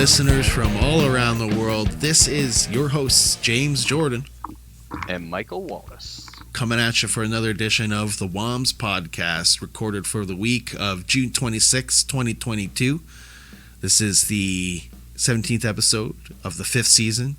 listeners from all around the world. This is your hosts, James Jordan and Michael Wallace, coming at you for another edition of the WOMS podcast, recorded for the week of June 26, 2022. This is the 17th episode of the 5th season,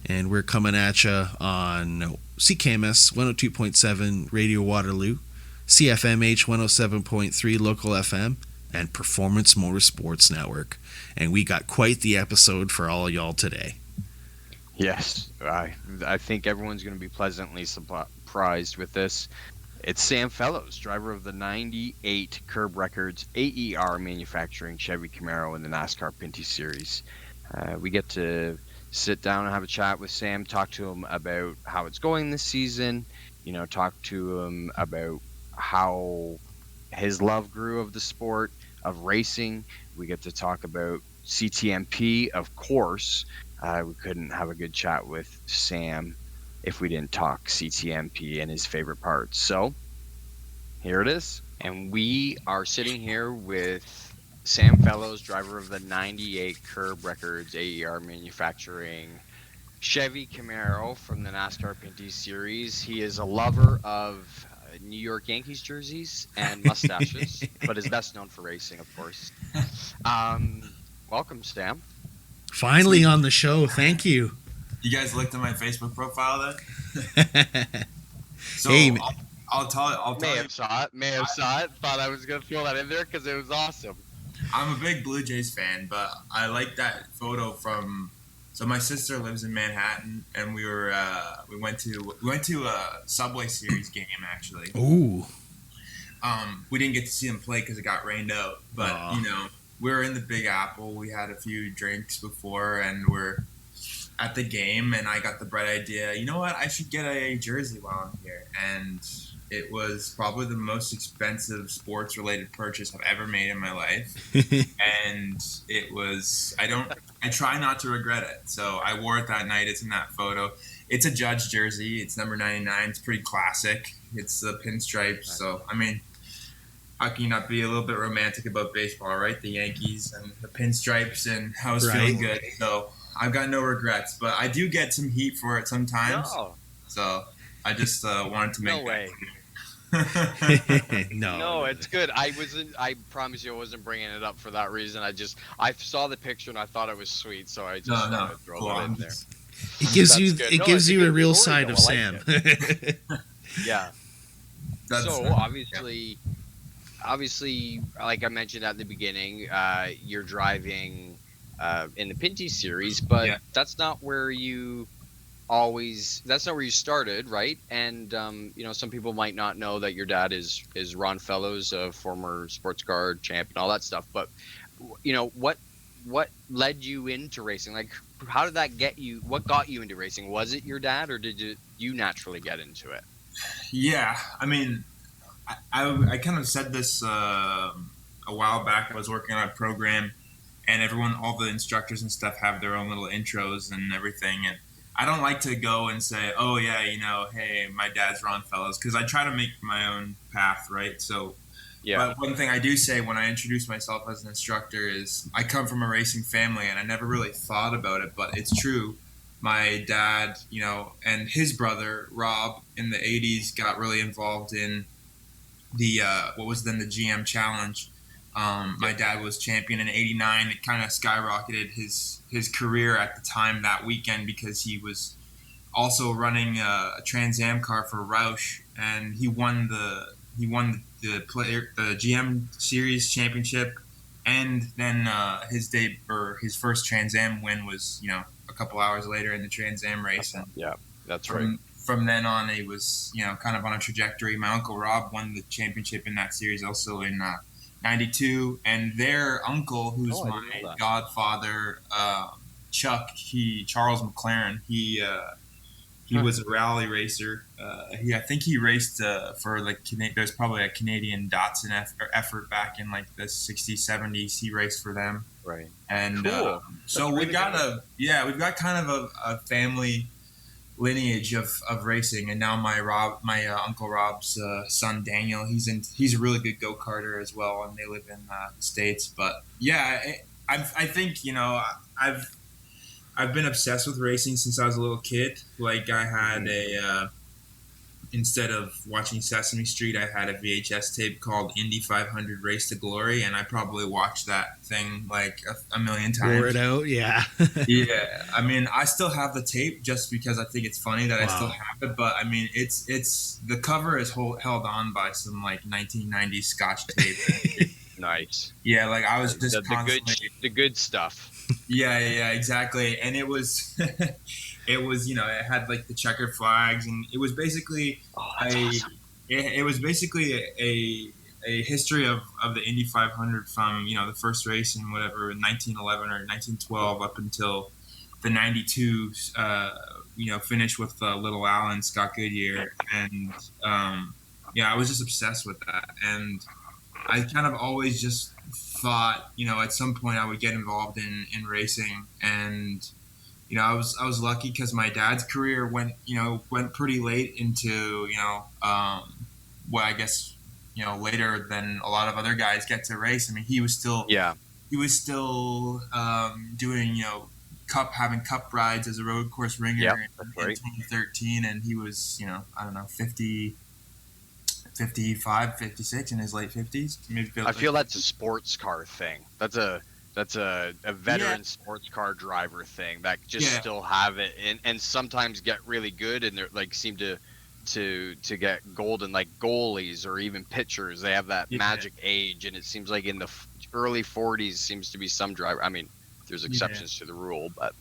and we're coming at you on CKMS 102.7 Radio Waterloo, CFMH 107.3 Local FM, and Performance Motorsports Network. And we got quite the episode for all of y'all today. Yes, I think everyone's going to be pleasantly surprised with this. It's Sam Fellows, driver of the 98 Curb Records AER manufacturing Chevy Camaro in the NASCAR Pinty Series. We get to sit down and have a chat with Sam, talk to him about how it's going this season, talk to him about how his love grew of the sport, of racing. We get to talk about CTMP, of course. We couldn't have a good chat with Sam if we didn't talk CTMP and his favorite parts. So here it is. And we are sitting here with Sam Fellows, driver of the 98 Curb Records AER manufacturing Chevy Camaro from the NASCAR Pinty Series. He is a lover of New York Yankees jerseys and mustaches, but is best known for racing, of course. Welcome, Sam. Finally on the show. Thank you. You guys looked at my Facebook profile then? So hey, I'll tell you. May have saw it. Thought I was going to throw that in there because it was awesome. I'm a big Blue Jays fan, but I like that photo from. So my sister lives in Manhattan, and we went to a Subway Series game actually. Ooh. We didn't get to see them play because it got rained out, but we were in the Big Apple. We had a few drinks before, and we're at the game, and I got the bright idea. You know what? I should get a jersey while I'm here, and it was probably the most expensive sports-related purchase I've ever made in my life, and it was. I try not to regret it. So I wore it that night. It's in that photo. It's a Judge jersey. It's number 99. It's pretty classic. It's the pinstripes. So, I mean, how can you not be a little bit romantic about baseball, right? The Yankees and the pinstripes, and I was feeling good. So I've got no regrets. But I do get some heat for it sometimes. No. So I just wanted to make no way. No, it's good. I promise you I wasn't bringing it up for that reason. I saw the picture and I thought it was sweet, so I just wanted to throw that in there. It gives you a real side of Sam. Yeah. So obviously, like I mentioned at the beginning, you're driving in the Pinty series, but that's not where you started, right? And some people might not know that your dad is Ron Fellows, a former sports car champ and all that stuff, but what led you into racing? Like, how did that get you? What got you into racing? Was it your dad, or did you naturally get into it? Yeah, I mean, I kind of said this a while back. I was working on a program, and all the instructors and stuff have their own little intros and everything, and I don't like to go and say, oh, yeah, hey, my dad's Ron Fellows, because I try to make my own path, right? So, but one thing I do say when I introduce myself as an instructor is I come from a racing family, and I never really thought about it, but it's true. My dad, and his brother, Rob, in the 80s got really involved in the what was then the GM Challenge. My dad was champion in '89. It kind of skyrocketed his career at the time that weekend because he was also running a Trans Am car for Roush, and he won the GM Series championship, and then his first Trans Am win was a couple hours later in the Trans Am race. And yeah, that's right. From then on, he was kind of on a trajectory. My uncle Rob won the championship in that series also in '92, and their uncle, who's my godfather, Chuck, Charles McLaren, he was a rally racer. I think he raced for there's probably a Canadian Datsun effort back in like the '60s, '70s. He raced for them, right? And cool. So we've got kind of a family lineage of racing, and now my Uncle Rob's son Daniel, he's a really good go-karter as well, and they live in the States. But yeah, I think I've been obsessed with racing since I was a little kid. Like I had a instead of watching Sesame Street, I had a VHS tape called Indy 500 Race to Glory, and I probably watched that thing like a million times. Wore it out, yeah. Yeah, I mean, I still have the tape just because I think it's funny that I still Wow. have it. But I mean, it's the cover is held on by some like 1990s Scotch tape. Nice. Yeah, like I was just constantly. The good stuff. Yeah, exactly. And it was, it was, it had like the checker flags, and it was basically Awesome. it was basically a history of the Indy 500 from the first race in whatever 1911 or 1912 up until the 92 finish with Little Al and Scott Goodyear, and I was just obsessed with that, and I kind of always just thought, at some point I would get involved in racing, and I was lucky because my dad's career went pretty late into well, I guess later than a lot of other guys get to race. I mean, he was still doing having cup rides as a road course ringer in 2013, and he was I don't know 55, 56 in his late 50s. I feel that's a sports car thing. That's a veteran sports car driver thing that just still have it and sometimes get really good, and they're like seem to get golden, like goalies or even pitchers. They have that magic age, and it seems like in the early 40s seems to be some driver. I mean, there's exceptions to the rule, but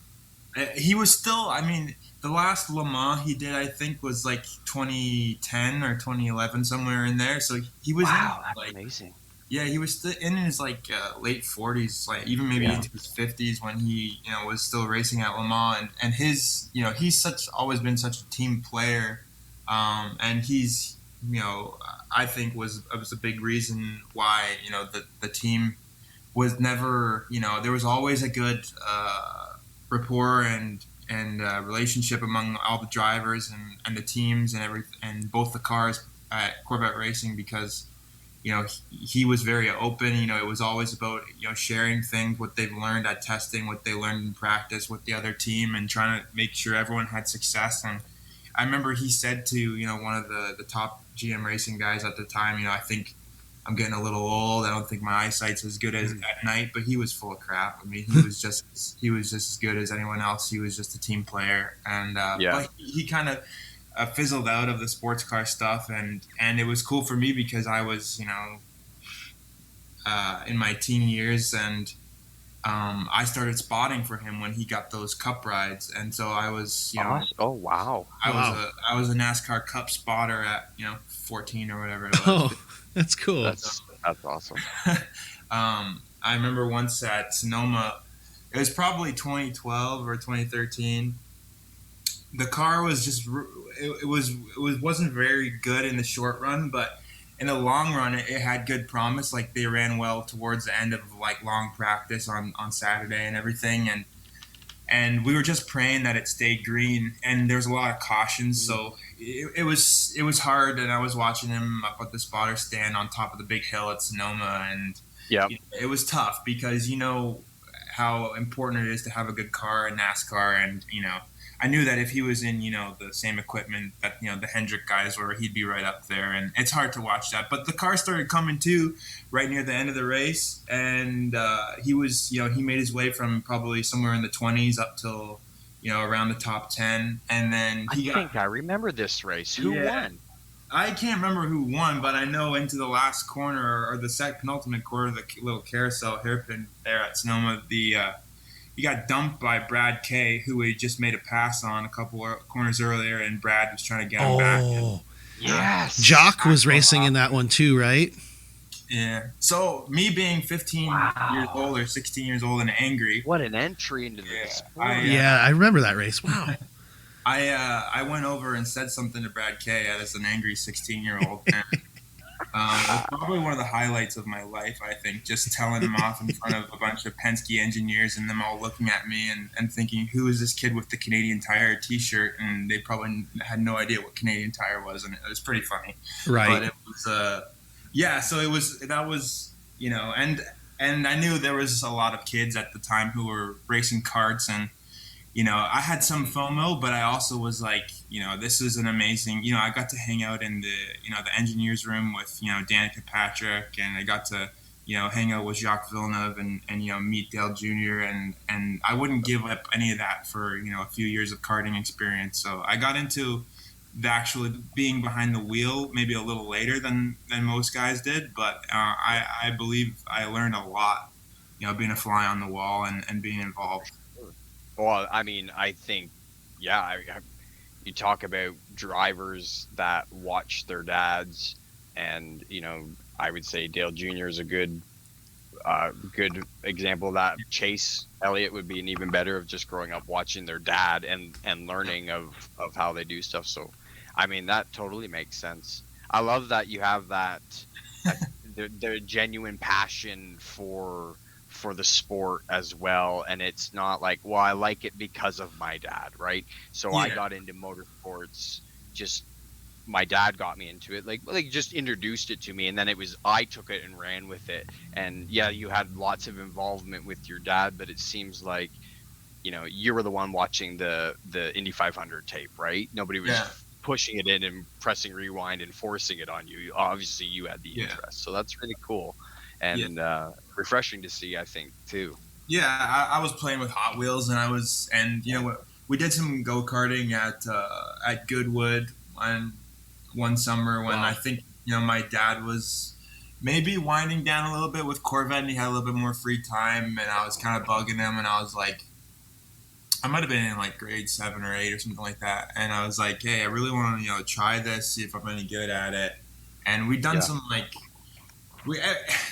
he was still. I mean, the last Le Mans he did, I think, was like 2010 or 2011, somewhere in there. So he was that's amazing. Yeah, he was still in his like late 40s, like even maybe into his 50s when he was still racing at Le Mans, and his he's always been such a team player, and he's I think was a big reason why the team was never there was always a good rapport and relationship among all the drivers and the teams and everything, and both the cars at Corvette Racing, because he was very open. It was always about sharing things, what they've learned at testing, what they learned in practice with the other team, and trying to make sure everyone had success. And I remember he said to one of the top GM racing guys at the time, I think I'm getting a little old. I don't think my eyesight's as good as at night. But he was full of crap. I mean, he was just as good as anyone else. He was just a team player, and but he kind of fizzled out of the sports car stuff, and it was cool for me because I was in my teen years, and I started spotting for him when he got those cup rides, and so I was oh wow, I was a NASCAR Cup spotter at 14 or whatever it was. Oh, that's cool. That's awesome. I remember once at Sonoma, it was probably 2012 or 2013. The car was just wasn't very good in the short run, but in the long run it had good promise. Like they ran well towards the end of like long practice on Saturday and everything, and we were just praying that it stayed green, and there was a lot of cautions, so it was hard. And I was watching him up at the spotter stand on top of the big hill at Sonoma, and it was tough because how important it is to have a good car in NASCAR, and I knew that if he was in, the same equipment that, the Hendrick guys were, he'd be right up there. And it's hard to watch that. But the car started coming too right near the end of the race. And he was, he made his way from probably somewhere in the 20s up till, around the top 10. And then I remember this race. Who won? I can't remember who won, but I know into the last corner or the penultimate corner, the little carousel hairpin there at Sonoma, he got dumped by Brad Kay, who he just made a pass on a couple of corners earlier, and Brad was trying to get him back. Oh, yes. Jock was racing in that one too, right? Yeah. So me being 15 years old or 16 years old and angry. What an entry into the sport. I remember that race. Wow. I went over and said something to Brad Kay as an angry 16-year-old. It was probably one of the highlights of my life, I think, just telling him off in front of a bunch of Penske engineers and them all looking at me and thinking, who is this kid with the Canadian Tire t-shirt? And they probably had no idea what Canadian Tire was, and it was pretty funny. Right. But it was, so that was, and and I knew there was a lot of kids at the time who were racing karts, and I had some FOMO, but I also was like, this is an amazing. I got to hang out in the engineers room with Danica Patrick, and I got to hang out with Jacques Villeneuve and meet Dale Jr. and I wouldn't give up any of that for a few years of karting experience. So I got into the actually being behind the wheel maybe a little later than most guys did, but I believe I learned a lot, being a fly on the wall and being involved. Well, I mean, I think, yeah, you talk about drivers that watch their dads, and I would say Dale Jr. is a good example of that. Chase Elliott would be an even better of just growing up watching their dad and learning of how they do stuff. So, I mean, that totally makes sense. I love that you have that the genuine passion for the sport as well, and it's not like, well, I like it because of my dad, right? So yeah. I got into motorsports, just my dad got me into it, like just introduced it to me, and then I took it and ran with it. And yeah, you had lots of involvement with your dad, but it seems like you were the one watching the Indy 500 tape, right? Nobody was pushing it in and pressing rewind and forcing it on you. Obviously you had the interest, so that's really cool and refreshing to see, I think, too. Yeah, I was playing with Hot Wheels, and we did some go-karting at Goodwood one summer when I think my dad was maybe winding down a little bit with Corvette, and he had a little bit more free time, and I was kind of bugging him, and I was like, I might have been in like grade 7 or 8 or something like that, and I was like, hey, I really want to try this, see if I'm any good at it. And we'd done some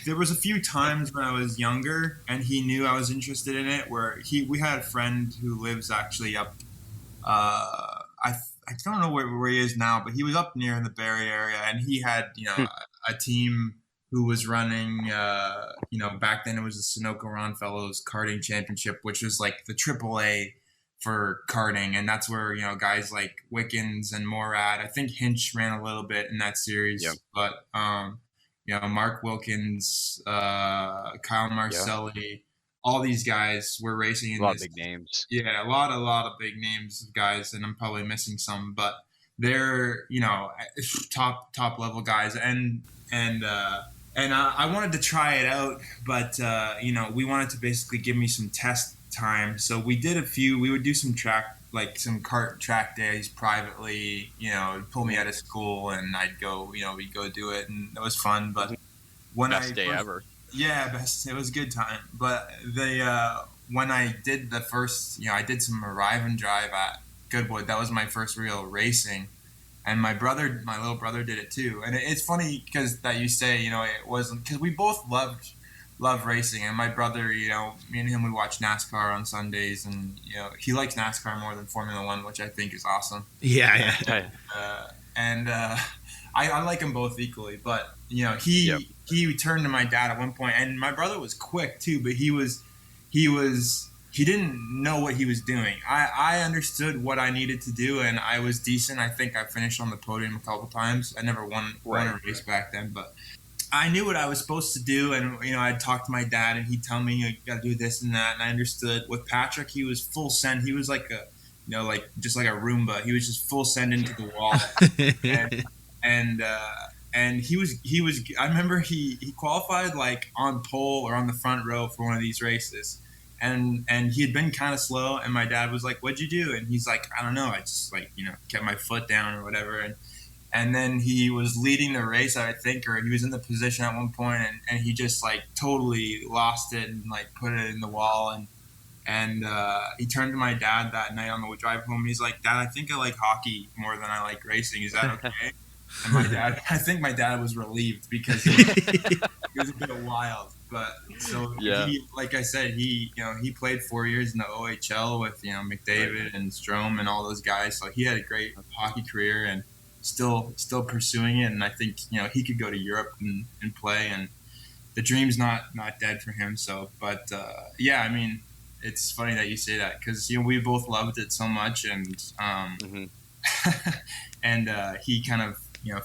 there was a few times when I was younger, and he knew I was interested in it, where we had a friend who lives actually up, I don't know where he is now, but he was up near in the Barrie area, and he had, a team who was running, back then it was the Sunoco Ron Fellows Karting Championship, which was like the AAA for karting, and that's where, guys like Wickens and Morad, I think Hinch ran a little bit in that series, but, Mark Wilkins, Kyle Marcelli, all these guys were racing in a lot of big names. Yeah, a lot of big names of guys, and I'm probably missing some, but they're top level guys, and I wanted to try it out, but we wanted to basically give me some test time, so we would do some some kart track days privately, pull me out of school, and I'd go, we'd go do it, and it was fun. But best day ever. Yeah, it was a good time. But when I did the first, I did some arrive and drive at Goodwood. That was my first real racing, and my little brother did it too. And it's funny because that you say, it wasn't, because we both love racing, and my brother, me and him, we watch NASCAR on Sundays, and he likes NASCAR more than Formula One, which I think is awesome. Yeah. I like them both equally, but he turned to my dad at one point, and my brother was quick too, but he didn't know what he was doing. I understood what I needed to do, and I was decent. I think I finished on the podium a couple times. I never won a race back then, but I knew what I was supposed to do, and I'd talk to my dad, and he'd tell me, you got to do this and that, and I understood. With Patrick, he was full send. He was like just like a Roomba. He was just full send into the wall, and he was. I remember he qualified like on pole or on the front row for one of these races, and he had been kind of slow, and my dad was like, "What'd you do?" And he's like, "I don't know. I just kept my foot down or whatever." And then he was leading the race, I think, or he was in the position at one point, and he just totally lost it and put it in the wall. And he turned to my dad that night on the drive home. He's like, "Dad, I think I like hockey more than I like racing. Is that okay?" And I think my dad was relieved, because he was a bit wild. But he, like I said, he played 4 years in the OHL with McDavid and Strome and all those guys. So he had a great hockey career, and still pursuing it, and I think he could go to Europe and play, and the dream's not dead for him. So, but I mean, it's funny that you say that, because we both loved it so much, and and he kind of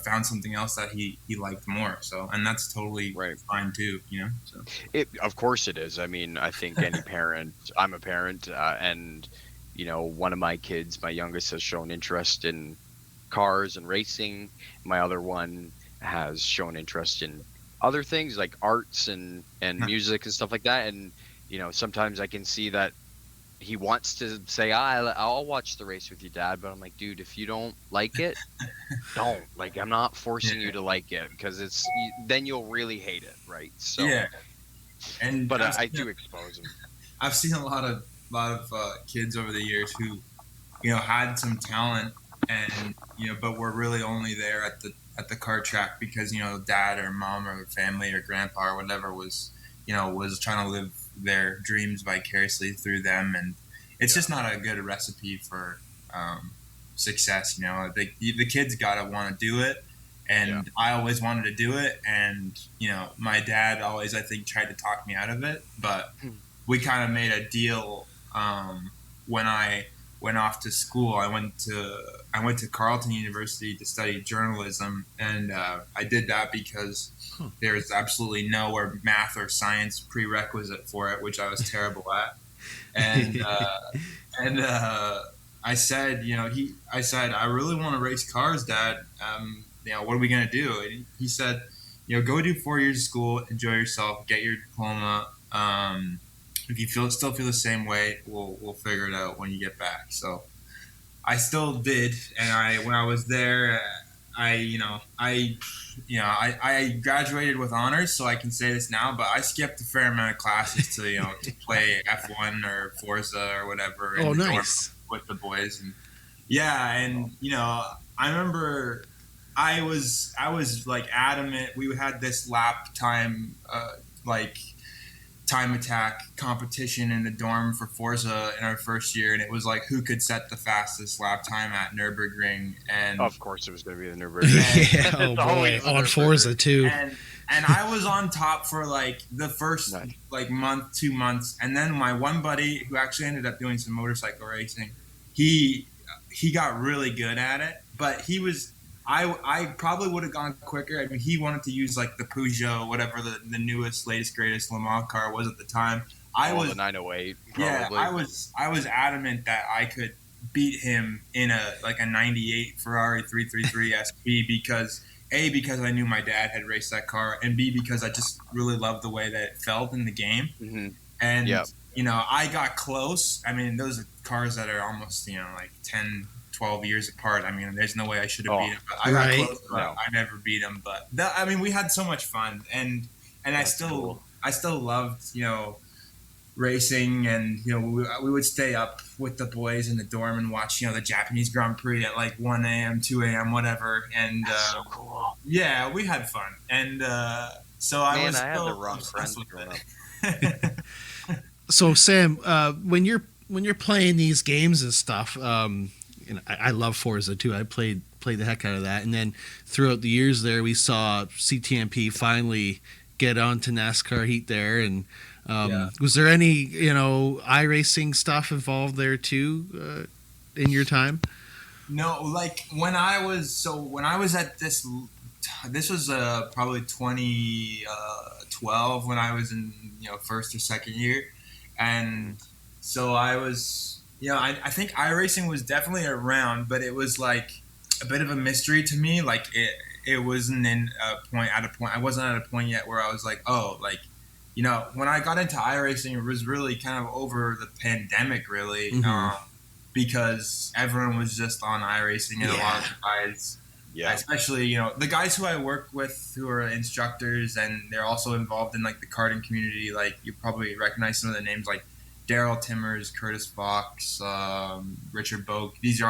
found something else that he liked more. So, and that's totally Right. fine too. So. Of course it is. I mean, I think any parent, I'm a parent, and, one of my kids, my youngest, has shown interest in cars and racing. My other one has shown interest in other things like arts and music and stuff like that. And, sometimes I can see that he wants to say, I'll watch the race with you, Dad. But I'm like, dude, if you don't like it, don't. Like, I'm not forcing you to like it, because then you'll really hate it, right? So, yeah. But I do expose him. I've seen a lot of kids over the years who, had some talent, and but were really only there at the kart track because dad or mom or family or grandpa or whatever was trying to live their dreams vicariously through them, and it's just not a good recipe for success. The kids gotta want to do it, and I always wanted to do it, and my dad always, I think, tried to talk me out of it, but we kind of made a deal when I went off to school. I went to Carleton University to study journalism, and I did that because there's absolutely no math or science prerequisite for it, which I was terrible at. And I said, I really want to race cars, Dad. What are we gonna do? And he said, go do 4 years of school, enjoy yourself, get your diploma. If you still feel the same way, we'll figure it out when you get back. So I still did, and when I was there, I graduated with honors, so I can say this now. But I skipped a fair amount of classes to to play F1 or Forza or whatever. Oh, nice. With the boys, and I remember I was like adamant. We had this lap time time attack competition in the dorm for Forza in our first year, and it was like who could set the fastest lap time at Nürburgring. And of course it was going to be the Nürburgring. Oh boy, on Forza too. And I was on top for like the first month, 2 months, and then my one buddy who actually ended up doing some motorcycle racing, he got really good at it, but he was I probably would have gone quicker. I mean, he wanted to use like the Peugeot, whatever the newest, latest, greatest Le Mans car was at the time. The 908. Probably. Yeah, I was adamant that I could beat him in a 98 Ferrari 333 SP because I knew my dad had raced that car, and B, because I just really loved the way that it felt in the game. Mm-hmm. And I got close. I mean, those are cars that are almost 10, 12 years apart. I mean, there's no way I should have beat him. But I got close, but I never beat him. But we had so much fun, and I still loved racing, and we would stay up with the boys in the dorm and watch the Japanese Grand Prix at like 1 a.m., 2 a.m., whatever. And that's so cool. Yeah, we had fun, and so I had the wrong friends growing up. So Sam, when you're playing these games and stuff. I love Forza too. I played the heck out of that, and then throughout the years there, we saw CTMP finally get onto NASCAR heat there. And was there any iRacing stuff involved there too in your time? No, like when I was at this was probably 2012 when I was in first or second year, and so I was. I think iRacing was definitely around, but it was like a bit of a mystery to me. Like it wasn't at a point. I wasn't at a point yet where I was like, when I got into iRacing, it was really kind of over the pandemic, really, because everyone was just on iRacing, and a lot of guys, especially the guys who I work with who are instructors, and they're also involved in like the karting community. Like you probably recognize some of the names like Daryl Timmers, Curtis Fox, Richard Boak. These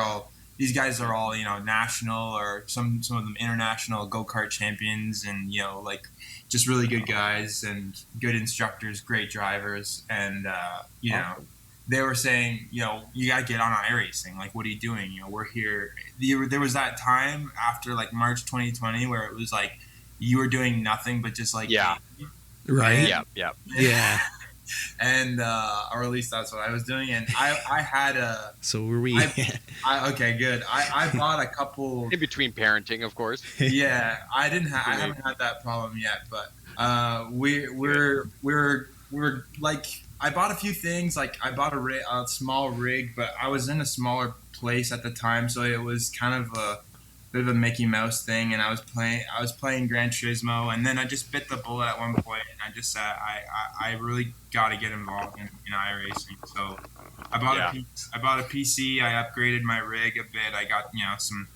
guys are all national or some of them international go-kart champions, and just really good guys and good instructors, great drivers. And they were saying you gotta get on iRacing. Like, what are you doing? We're here. There was that time after like March 2020 where it was like you were doing nothing but just like right. Yeah. and or at least that's what I was doing. And I had a So were we. okay, good. I bought a couple. In between parenting, of course. Yeah, I haven't had that problem yet, but we're like, I bought a few things. Like I bought a small rig, but I was in a smaller place at the time, so it was kind of a bit of a Mickey Mouse thing. And I was playing Gran Turismo, and then I just bit the bullet at one point, and I just said I really got to get involved in iRacing. So I bought I bought a PC. I upgraded my rig a bit. I got some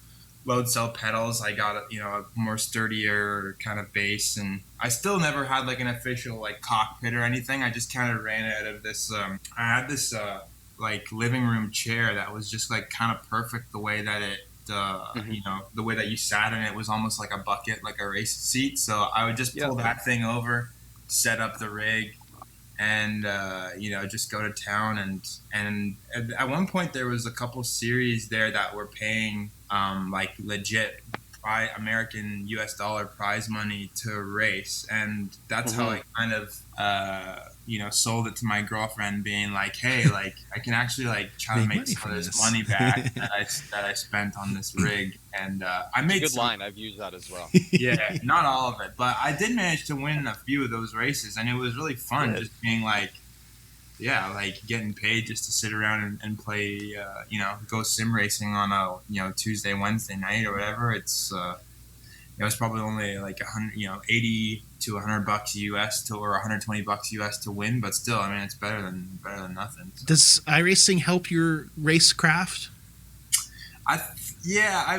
load cell pedals. I got a more sturdier kind of base, and I still never had like an official like cockpit or anything. I just kind of ran out of this. I had this like living room chair that was just like kind of perfect the way that it. The way that you sat in it was almost like a bucket, like a race seat. So I would just pull that thing over, set up the rig, and just go to town. And at one point there was a couple series there that were paying like legit American US dollar prize money to race, and that's how I kind of sold it to my girlfriend, being like, hey, like I can actually like try to make some of this money back that I spent on this rig. And I made good line. I've used that as well. Yeah, not all of it, but I did manage to win a few of those races, and it was really fun. Just being like, like getting paid just to sit around and play, go sim racing on a Tuesday, Wednesday night or whatever. It's it was probably only like $80 to $100 US or $120 US to win, but still, I mean, it's better than nothing. So. Does iRacing help your racecraft? I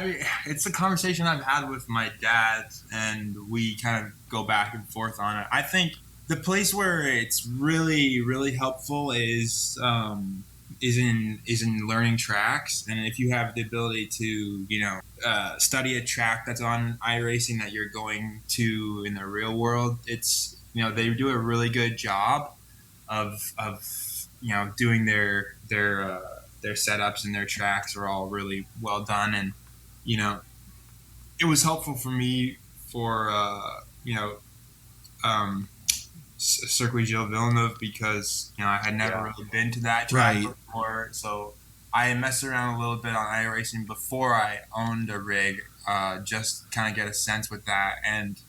mean, it's a conversation I've had with my dad, and we kind of go back and forth on it. I think the place where it's really, really helpful is in learning tracks. And if you have the ability to, study a track that's on iRacing that you're going to in the real world, it's, they do a really good job of doing their setups, and their tracks are all really well done. And, it was helpful for me for, Circuit Gilles Villeneuve, because I had never really been to that track before, so I messed around a little bit on iRacing before I owned a rig, just kind of get a sense with that. And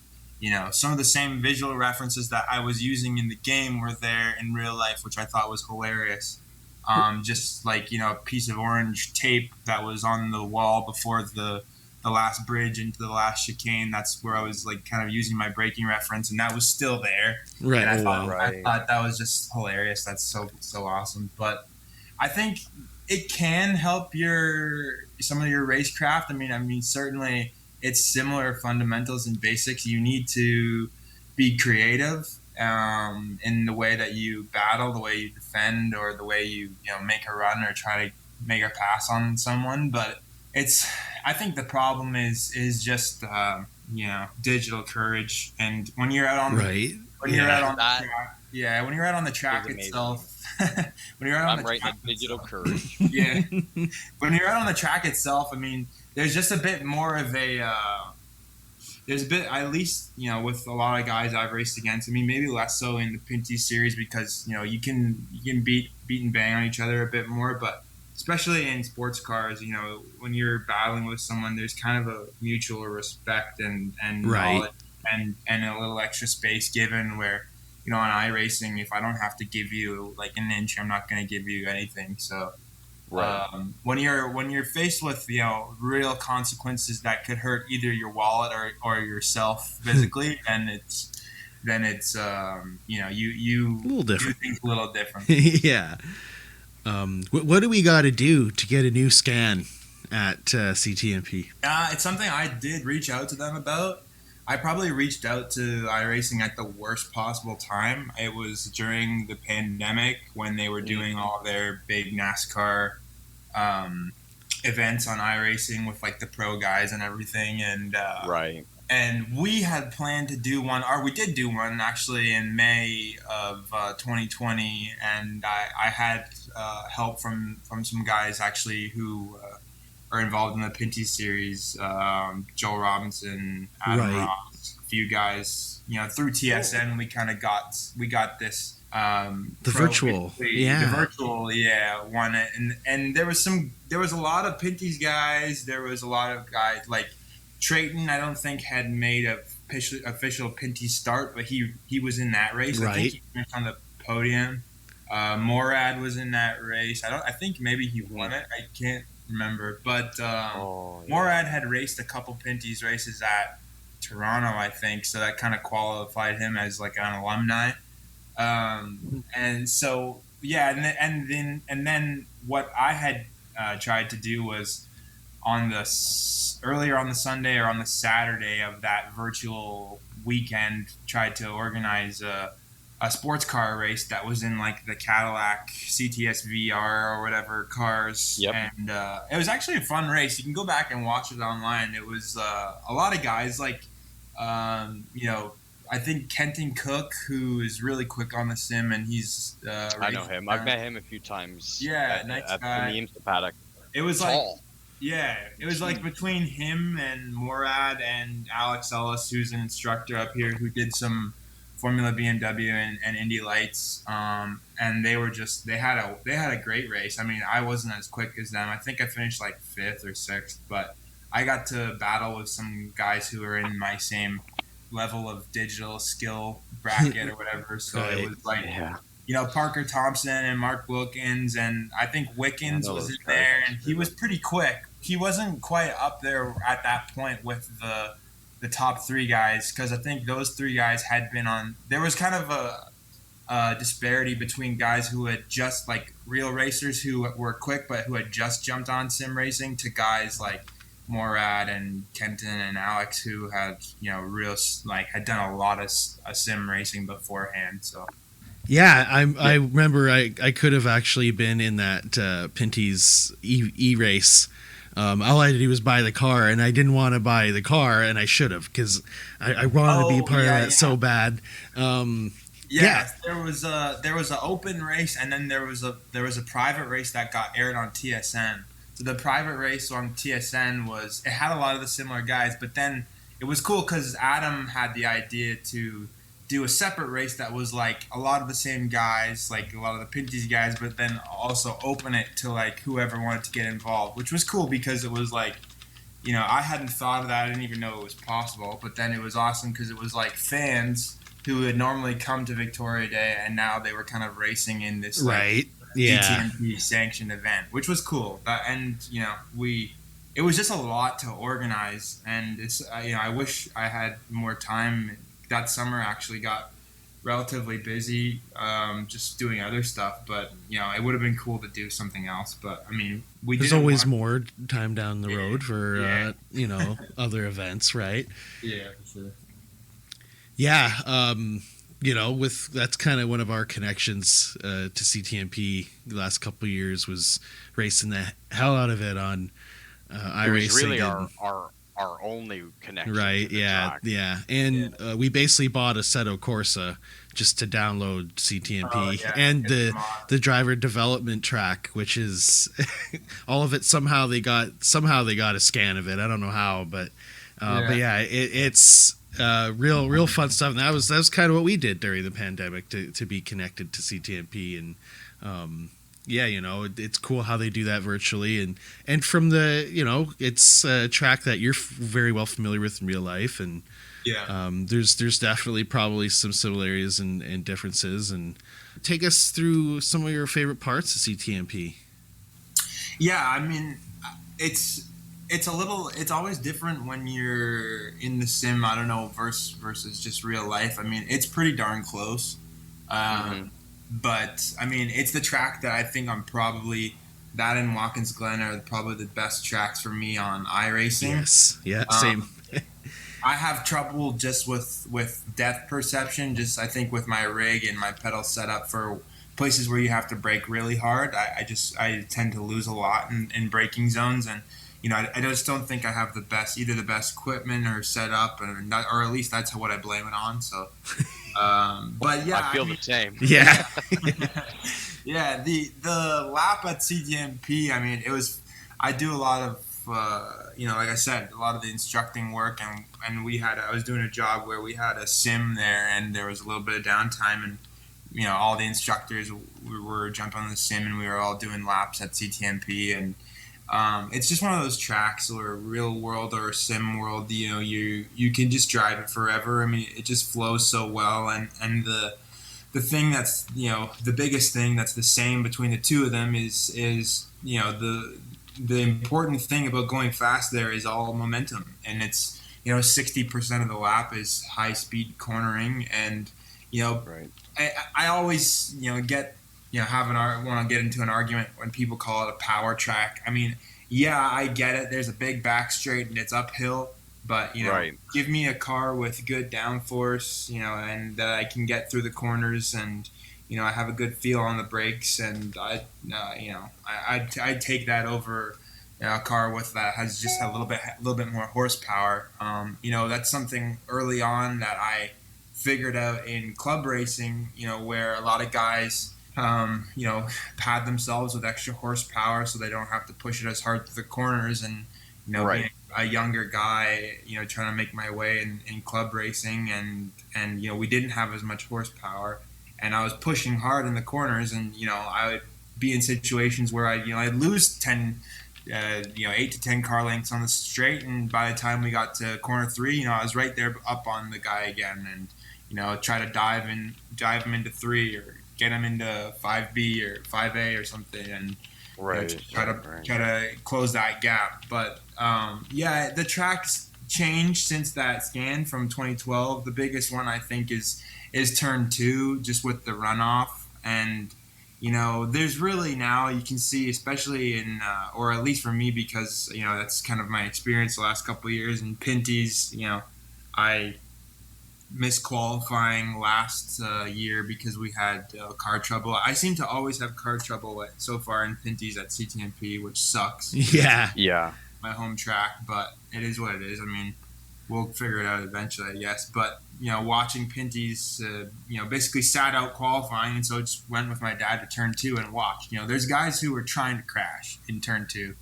some of the same visual references that I was using in the game were there in real life, which I thought was hilarious. Just like a piece of orange tape that was on the wall before the last bridge into the last chicane. That's where I was like kind of using my braking reference, and that was still there. Right. And I thought that was just hilarious. That's so awesome. But I think it can help some of your racecraft. I mean, certainly it's similar fundamentals and basics. You need to be creative in the way that you battle, the way you defend, or the way you make a run or try to make a pass on someone. But I think the problem is just digital courage. And when you're out on when you're out on the track itself, when you're out on the track, digital courage. Yeah, when you're out on the track itself, I mean, there's just a bit more of a there's a bit, at least with a lot of guys I've raced against. I mean, maybe less so in the Pinty series, because you can beat and bang on each other a bit more, but especially in sports cars, when you're battling with someone, there's kind of a mutual respect and knowledge and a little extra space given, where, on iRacing, if I don't have to give you like an inch, I'm not going to give you anything. So when you're faced with, real consequences that could hurt either your wallet or yourself physically, then it's you a little different. Do things a little different. Yeah. What do we got to do to get a new scan at CTMP? It's something I did reach out to them about. I probably reached out to iRacing at the worst possible time. It was during the pandemic when they were doing all their big NASCAR events on iRacing with like the pro guys and everything. And and we had planned to do one, or we did do one actually in May of 2020, and I had help from some guys actually who are involved in the Pinty series, Joel Robinson, Adam Ross, a few guys. Through TSN, we got this The virtual, the virtual, won it, and there was a lot of Pinty's guys. There was a lot of guys like Trayton. I don't think had made a official Pinty start, but he was in that race. Right. I think he finished on the podium. Morad was in that race. I think maybe he won it. I can't remember, but Morad had raced a couple Pinty's races at Toronto, I think, so that kind of qualified him as like an alumni. And so and then what I had tried to do was earlier on the Sunday or on the Saturday of that virtual weekend, tried to organize a sports car race that was in like the Cadillac CTS VR or whatever cars. Yep. And it was actually a fun race. You can go back and watch it online. It was a lot of guys like I think Kenton Cook, who is really quick on the sim, and he's I know him. I've met him a few times. Yeah, nice guy. the Memes paddock. It was tall. It was like between him and Morad and Alex Ellis, who's an instructor up here, who did some Formula BMW and Indy Lights, and they had a great race. I mean, I wasn't as quick as them. I think I finished like 5th or 6th, but I got to battle with some guys who are in my same level of digital skill bracket or whatever. So Right. it was like, Parker Thompson and Mark Wilkins, and I think Wickens was in there, and he was pretty quick. He wasn't quite up there at that point with the top 3 guys, because I think those 3 guys had been on. There was kind of a disparity between guys who had just like real racers who were quick but who had just jumped on sim racing to guys like Morad and Kenton and Alex who had had done a lot of sim racing beforehand. So I remember I could have actually been in that Pinty's e race. All I had to do was buy the car, and I didn't want to buy the car, and I should have, because I wanted to be part of that so bad. There was an open race, and then there was a private race that got aired on TSN. So the private race on TSN it had a lot of the similar guys, but then it was cool because Adam had the idea to do a separate race that was like a lot of the same guys, like a lot of the Pinty's guys, but then also open it to like whoever wanted to get involved, which was cool because it was like, I hadn't thought of that. I didn't even know it was possible, but then it was awesome because it was like fans who would normally come to Victoria Day, and now they were kind of racing in this DTMP sanctioned event, which was cool. It was just a lot to organize, and it's I wish I had more time. That summer actually got relatively busy, just doing other stuff, but it would have been cool to do something else. But I mean, there's always more time down the road for other events, right? Yeah, for sure. Yeah, that's kind of one of our connections to CTMP the last couple of years, was racing the hell out of it on iRacing. It was really our only connection. Right, to the track. And we basically bought Assetto Corsa just to download CTMP and the driver development track, which is all of it. Somehow they got a scan of it. I don't know how, but it's real fun stuff. And that was kind of what we did during the pandemic to be connected to CTMP, and it's cool how they do that virtually, and from the it's a track that you're very well familiar with in real life, and there's definitely probably some similarities and differences. And take us through some of your favorite parts of CTMP. Yeah, I mean, it's always different when you're in the sim. I don't know, versus just real life. I mean, it's pretty darn close. But I mean, it's the track that I think I'm probably, that and Watkins Glen are probably the best tracks for me on iRacing. Yes, same. I have trouble just with depth perception. Just I think with my rig and my pedal setup for places where you have to brake really hard, I tend to lose a lot in braking zones, and I just don't think I have the best equipment or setup, or at least that's what I blame it on. So. But yeah, I feel the same. Yeah. Yeah, the lap at CTMP, I mean, I do a lot of like I said, a lot of the instructing work, and I was doing a job where we had a sim there, and there was a little bit of downtime, and all the instructors were jumping on the sim, and we were all doing laps at CTMP, and it's just one of those tracks, or a real world or a sim world. You can just drive it forever. I mean, it just flows so well, and the thing that's the biggest thing that's the same between the two of them is the important thing about going fast there is all momentum, and it's 60% of the lap is high speed cornering, and Right. I always want to get into an argument when people call it a power track. I mean, yeah, I get it. There's a big back straight and it's uphill, but Right. give me a car with good downforce, and that I can get through the corners, and I have a good feel on the brakes, and I'd take that over a car with that has just a little bit more horsepower. That's something early on that I figured out in club racing, where a lot of guys, pad themselves with extra horsepower so they don't have to push it as hard through the corners. And, Right. being a younger guy, trying to make my way in club racing, and we didn't have as much horsepower, and I was pushing hard in the corners, and, I would be in situations where I'd lose 8 to 10 car lengths on the straight, and by the time we got to corner 3, I was right there up on the guy again, and try to dive him into 3, or get him into 5B or 5A or something, and Right. try to close that gap. But the track's changed since that scan from 2012. The biggest one I think is turn 2, just with the runoff, and there's really now you can see, especially in or at least for me, because that's kind of my experience the last couple of years in Pinty's. I missed qualifying last year because we had car trouble. I seem to always have car trouble so far in Pinty's at CTMP, which sucks. Yeah. Yeah. My home track, but it is what it is. I mean, we'll figure it out eventually, I guess. But watching Pinty's, basically sat out qualifying, and so I just went with my dad to turn 2 and watched. There's guys who were trying to crash in turn 2.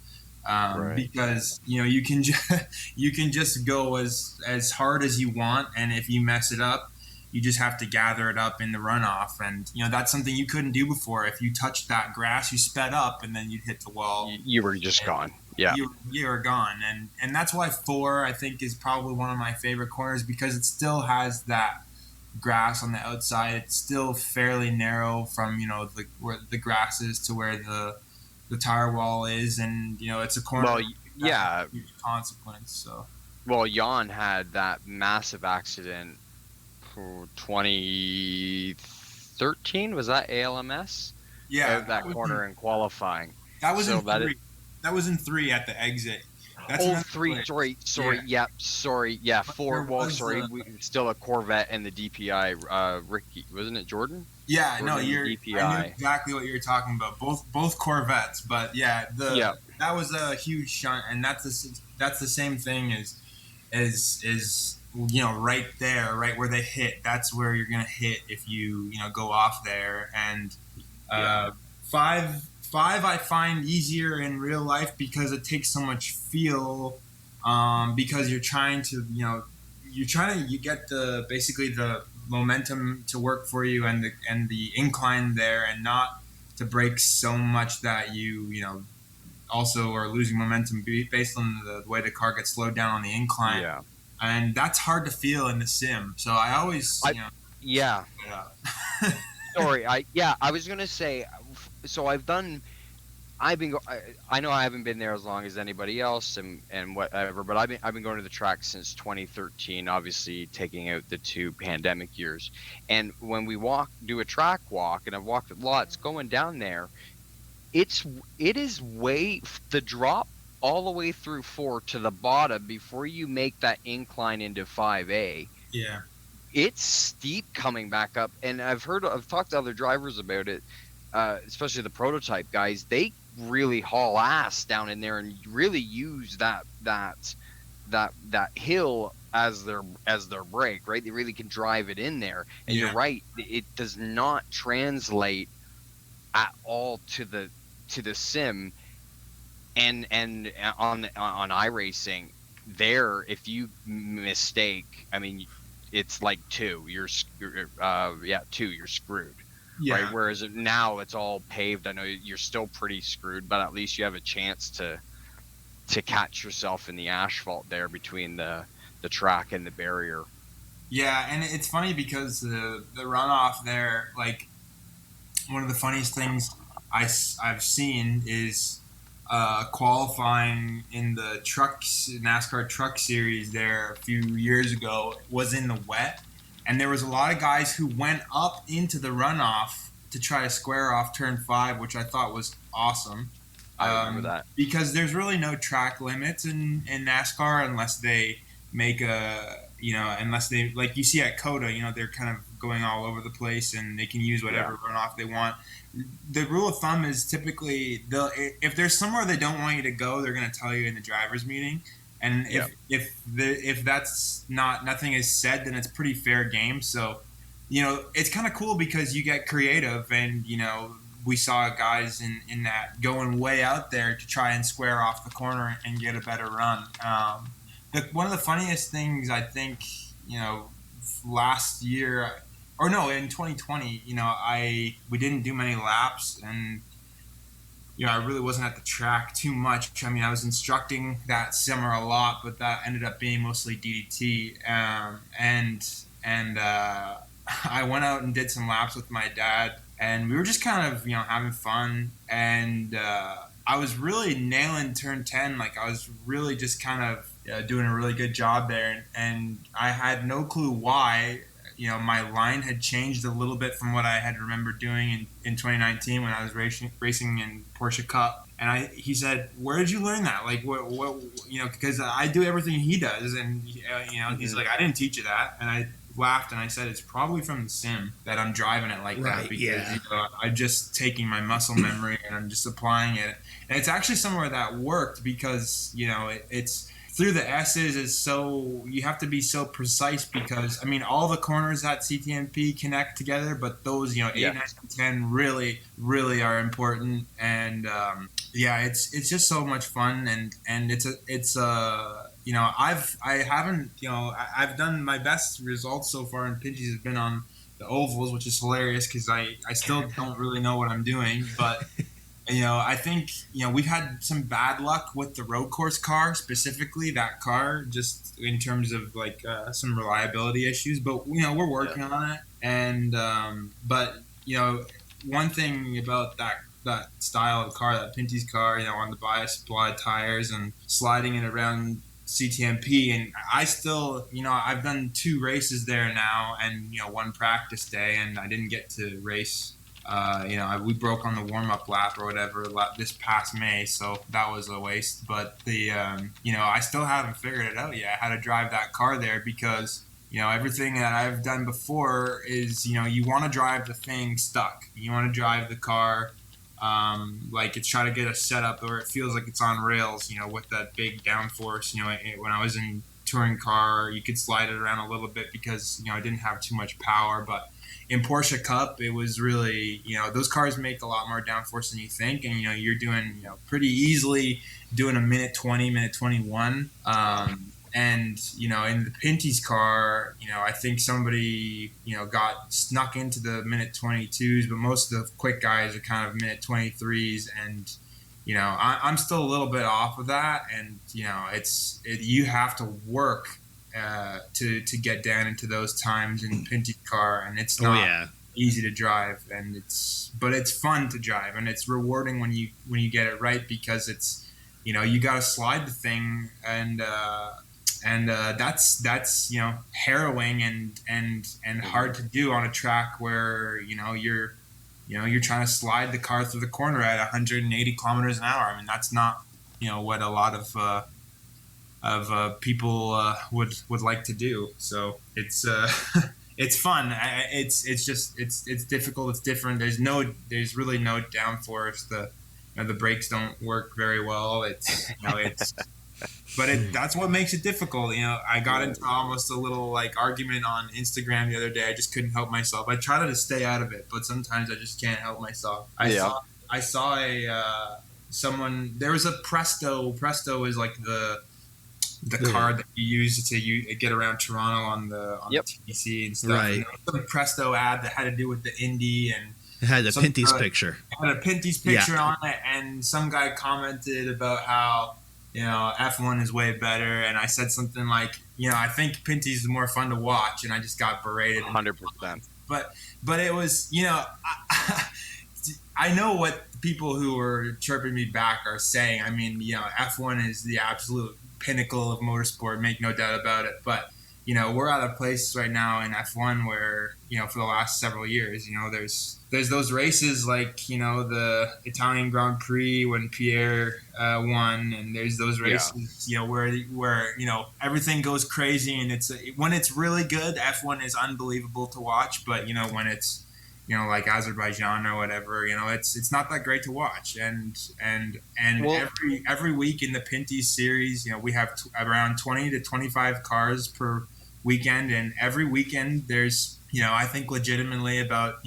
Right. Because you can just go as hard as you want, and if you mess it up, you just have to gather it up in the runoff, and that's something you couldn't do before. If you touched that grass, you sped up, and then you'd hit the wall. You were just gone. Yeah. You were gone, and that's why 4 I think is probably one of my favorite corners, because it still has that grass on the outside. It's still fairly narrow from where the grass is to where the tire wall is, and it's a corner. Well, yeah. Huge consequence. So. Well, Jan had that massive accident for 2013. Was that ALMS? Yeah, Out that corner in qualifying. That was So in that 3. That was in 3 at the exit. That's Oh, another 3. place. Sorry. Yeah. Sorry. Yeah. 4. there Well, was, sorry. Still a Corvette and the DPI. Ricky, wasn't it Jordan? Yeah, Or no, the I DPI. knew exactly what you're talking about. Both Corvettes, but that was a huge shunt, and that's the same thing as right there, right where they hit. That's where you're gonna hit if you go off there. And 5 I find easier in real life because it takes so much feel, because you're trying to you get basically the momentum to work for you, and the incline there, and not to brake so much that you also are losing momentum based on the way the car gets slowed down on the incline. Yeah. And that's hard to feel in the sim. So I always Yeah. Sorry. I was gonna say. So I know I haven't been there as long as anybody else and whatever, but I've been going to the track since 2013, obviously taking out the 2 pandemic years. And when we do a track walk, and I've walked lots going down there, it is the drop all the way through 4 to the bottom before you make that incline into 5A. Yeah. It's steep coming back up, and I've talked to other drivers about it. Especially the prototype guys, they really haul ass down in there and really use that hill as their brake, right? They really can drive it in there. And You're right, it does not translate at all to the sim. And on iRacing, there, if you mistake, I mean, it's like 2. You're screwed. Yeah. right? Whereas now it's all paved. I know you're still pretty screwed, but at least you have a chance to catch yourself in the asphalt there between the track and the barrier. Yeah, and it's funny because the runoff there, like, one of the funniest things I've seen is qualifying in the NASCAR Truck Series there a few years ago was in the wet, and there was a lot of guys who went up into the runoff to try to square off turn 5, which I thought was awesome. I remember that. Because there's really no track limits in NASCAR unless they make unless they, like you see at COTA, they're kind of going all over the place and they can use whatever runoff they want. The rule of thumb is typically if there's somewhere they don't want you to go, they're going to tell you in the driver's meeting. And if that's nothing is said, then it's pretty fair game. So, it's kind of cool because you get creative, and we saw guys in that going way out there to try and square off the corner and get a better run. One of the funniest things I think, last year, or no, in 2020, we didn't do many laps, and I really wasn't at the track too much. I mean, I was instructing that summer a lot, but that ended up being mostly DDT. I went out and did some laps with my dad, and we were just kind of, having fun. And I was really nailing turn 10. Like, I was really just kind of doing a really good job there. And I had no clue why. My line had changed a little bit from what I had remembered doing in 2019 when I was racing in Porsche Cup. And he said, "Where did you learn that? Like, what because I do everything he does." And, he's like, "I didn't teach you that." And I laughed and I said, "It's probably from the sim that I'm driving it like that, because I'm just taking my muscle memory and I'm just applying it." And it's actually somewhere that worked because, it's through the S's is so, you have to be so precise because, I mean, all the corners at CTMP connect together, but those, 8, 9, and 10 really, really are important. And, it's just so much fun. And I've done my best results so far in Pinty's has been on the ovals, which is hilarious because I still don't really know what I'm doing, but I think, we've had some bad luck with the road course car, specifically that car, just in terms of like some reliability issues, but we're working on it. And but one thing about that style of car, that Pinty's car, on the bias supplied tires and sliding it around CTMP, and I still, I've done 2 races there now, and 1 practice day, and I didn't get to race. We broke on the warm-up lap or whatever this past May, so that was a waste. But I still haven't figured it out yet how to drive that car there, because everything that I've done before is you want to drive the thing stuck. You want to drive the car like it's trying to get a setup where it feels like it's on rails. With that big downforce. When I was in touring car, you could slide it around a little bit because I didn't have too much power, but in Porsche Cup, it was really, those cars make a lot more downforce than you think, and you're doing, pretty easily doing a minute 20, minute 21. And in the Pinty's car, I think somebody got snuck into the minute 22s, but most of the quick guys are kind of minute 23s, and I'm still a little bit off of that, and you have to work to get down into those times in Pinty's car, and it's not easy to drive, and but it's fun to drive, and it's rewarding when you get it right, because it's you got to slide the thing, and that's harrowing and hard to do on a track where you're trying to slide the car through the corner at 180 kilometers an hour. I mean, that's not what a lot of people would like to do. So it's it's fun. It's difficult. It's different. There's really no downforce. The brakes don't work very well. That's what makes it difficult. I got into almost a little argument on Instagram the other day. I just couldn't help myself. I try to stay out of it, but sometimes I just can't help myself. I saw someone. There was a Presto. Presto is like the car that you use to get around Toronto on the TC and stuff. Right. And there was a Presto ad that had to do with the Indy, and It had a some Pinty's picture. had a Pinty's picture on it, and some guy commented about how F1 is way better, and I said something like, I think Pinty's is more fun to watch, and I just got berated. 100%. But it was, I know what people who were chirping me back are saying. I mean, F1 is the absolute pinnacle of motorsport, make no doubt about it. But, we're at a place right now in F1 where, for the last several years, there's those races like, the Italian Grand Prix when Pierre won, and there's those races, where everything goes crazy, and when it's really good, F1 is unbelievable to watch. But, when it's, like Azerbaijan or whatever, it's not that great to watch. And every week in the Pinty series, we have around 20 to 25 cars per weekend, and every weekend there's I think legitimately about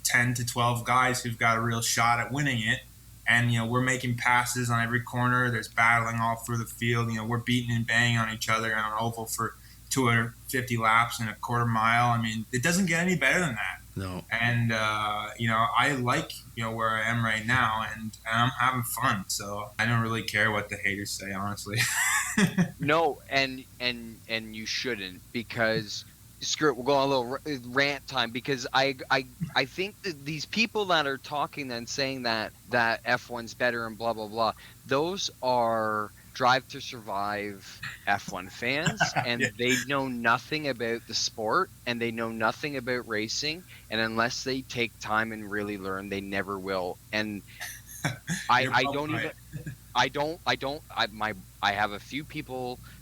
10 to 12 guys who've got a real shot at winning it, and we're making passes on every corner. There's battling all through the field. We're beating and banging on each other on an oval for 250 laps in a quarter mile. I mean, it doesn't get any better than that. No. And I like where I am right now, and I'm having fun, so I don't really care what the haters say, honestly. No, and you shouldn't, because screw it, we'll go on a little rant time, because I think that these people that are talking and saying that F1's better and blah blah blah, those are Drive to Survive F1 fans, and they know nothing about the sport, and they know nothing about racing, and unless they take time and really learn, they never will. And I have a few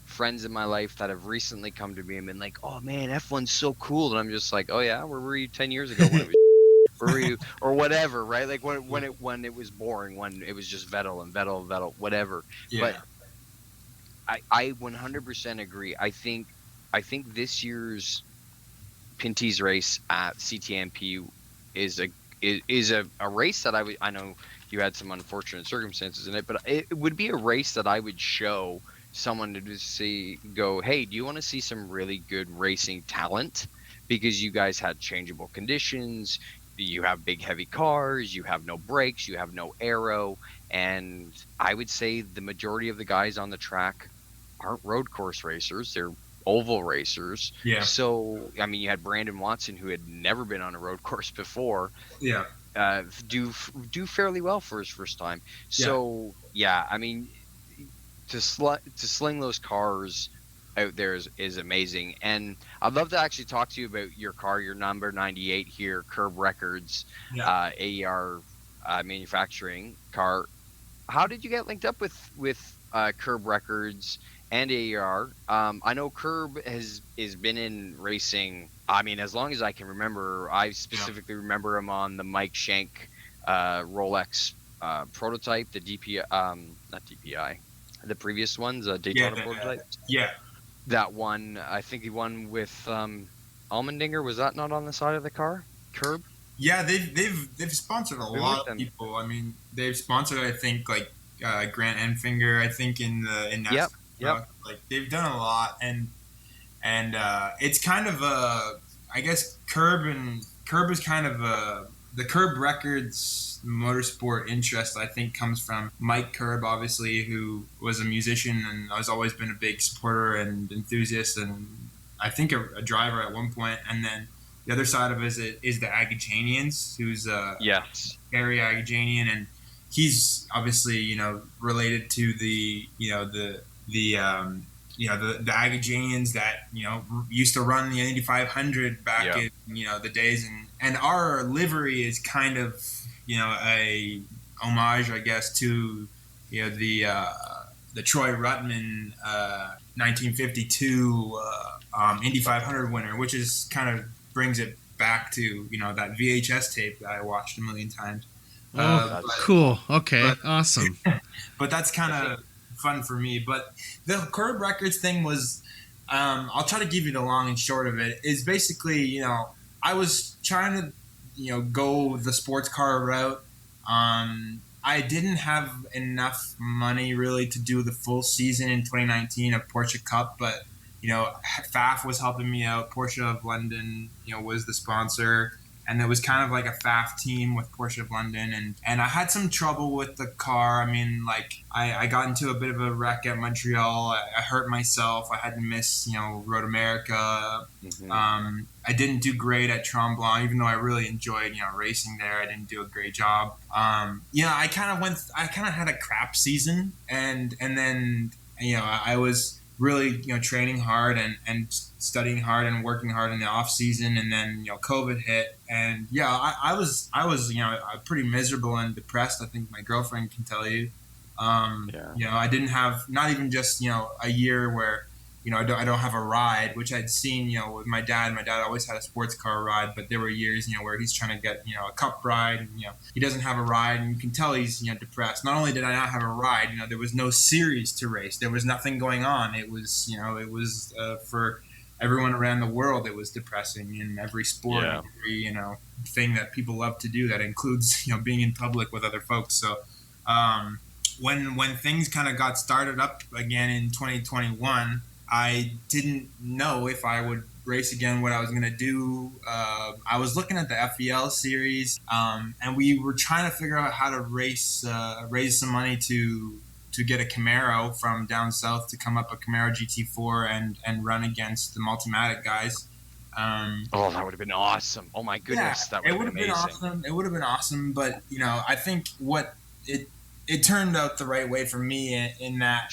friends in my life that have recently come to me and been like, "Oh man, F1's so cool," and I'm just like, "Oh yeah, where were you 10 years ago when it was where were you?" or whatever, right? Like when it was boring, when it was just Vettel, whatever. Yeah. But I 100% agree. I think this year's Pinty's race at CTMP is a race that I know you had some unfortunate circumstances in it, but it would be a race that I would show someone to just go, hey, do you want to see some really good racing talent? Because you guys had changeable conditions, you have big heavy cars, you have no brakes, you have no aero, and I would say the majority of the guys on the track aren't road course racers, they're oval racers. Yeah. So I mean, you had Brandon Watson, who had never been on a road course before, do fairly well for his first time. So yeah, I mean, to sling those cars out there is amazing. And I'd love to actually talk to you about your car, your number 98 here, Curb Records, AER manufacturing car. How did you get linked up with Curb Records and AER? I know Curb has been in racing, I mean, as long as I can remember. I specifically remember him on the Mike Shank Rolex prototype, the not DPI, the previous ones, Daytona prototype. That one, I think he won with Allmendinger. Was that not on the side of the car, Curb? Yeah, they've sponsored a lot of people. I mean, they've sponsored, I think, like Grant Enfinger, I think, in NASCAR. Yep. Like, they've done a lot, and it's kind of I guess Curb is kind of the Curb Records motorsport interest, I think, comes from Mike Curb, obviously, who was a musician and has always been a big supporter and enthusiast, and I think a driver at one point. And then the other side of it is the Agajanians, who's Harry Agajanian, and he's obviously related to the Agajanians that used to run the Indy 500 back in the days, and our livery is kind of a homage, I guess, to the Troy Ruttman 1952 Indy 500 winner, which is kind of brings it back to that VHS tape that I watched a million times. Cool. Okay, awesome. But that's kind of fun for me. But the Curb Records thing was, I'll try to give you the long and short of it. Is basically, I was trying to go the sports car route. I didn't have enough money really to do the full season in 2019 of Porsche Cup, but FAF was helping me out. Porsche of London, was the sponsor, and it was kind of like a FAF team with Porsche of London, and I had some trouble with the car. I mean, like I got into a bit of a wreck at Montreal. I hurt myself. I had to miss, Road America. I didn't do great at Tremblant, even though I really enjoyed, racing there. I didn't do a great job. I kind of had a crap season, and then, I was really, training hard and studying hard and working hard in the off season, and then, COVID hit, and I was pretty miserable and depressed. I think my girlfriend can tell you. I didn't have, not even just a year where I don't have a ride, which I'd seen with my dad. My dad always had a sports car ride, but there were years where he's trying to get a cup ride, and he doesn't have a ride, and you can tell he's depressed. Not only did I not have a ride, there was no series to race. There was nothing going on. It was for everyone around the world, it was depressing in every sport, every thing that people love to do. That includes being in public with other folks. So when things kind of got started up again in 2021. I didn't know if I would race again, what I was going to do. I was looking at the FEL series, and we were trying to figure out how to raise some money to get a Camaro from down south, to come up a Camaro GT4 and run against the Multimatic guys. That would have been awesome. Oh my goodness, that would have been amazing. Awesome. It would have been awesome, but I think what it turned out the right way for me in that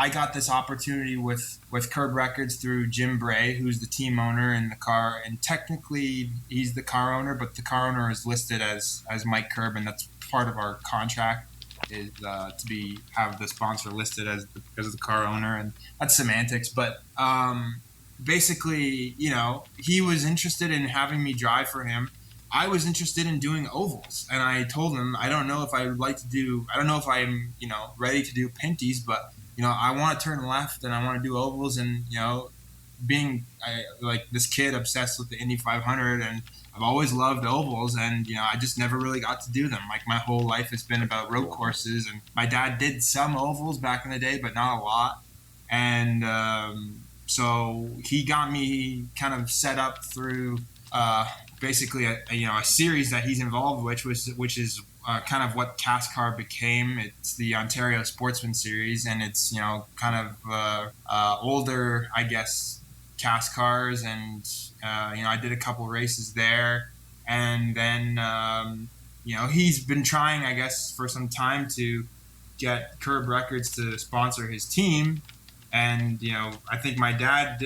I got this opportunity with Curb Records through Jim Bray, who's the team owner in the car, and technically he's the car owner, but the car owner is listed as Mike Curb, and that's part of our contract, is to have the sponsor listed because of the car owner, and that's semantics. But basically, he was interested in having me drive for him. I was interested in doing ovals, and I told him I don't know if I'm ready to do Pinties, but I want to turn left and I want to do ovals, and being like this kid obsessed with the Indy 500, and I've always loved ovals, and I just never really got to do them. Like, my whole life has been about road courses, and my dad did some ovals back in the day, but not a lot. And so he got me kind of set up through basically a series that he's involved with, which is kind of what CASCAR became. It's the Ontario Sportsman Series, and it's kind of older, I guess, CASCARs, and I did a couple races there, and then he's been trying, I guess, for some time to get Curb Records to sponsor his team. And I think my dad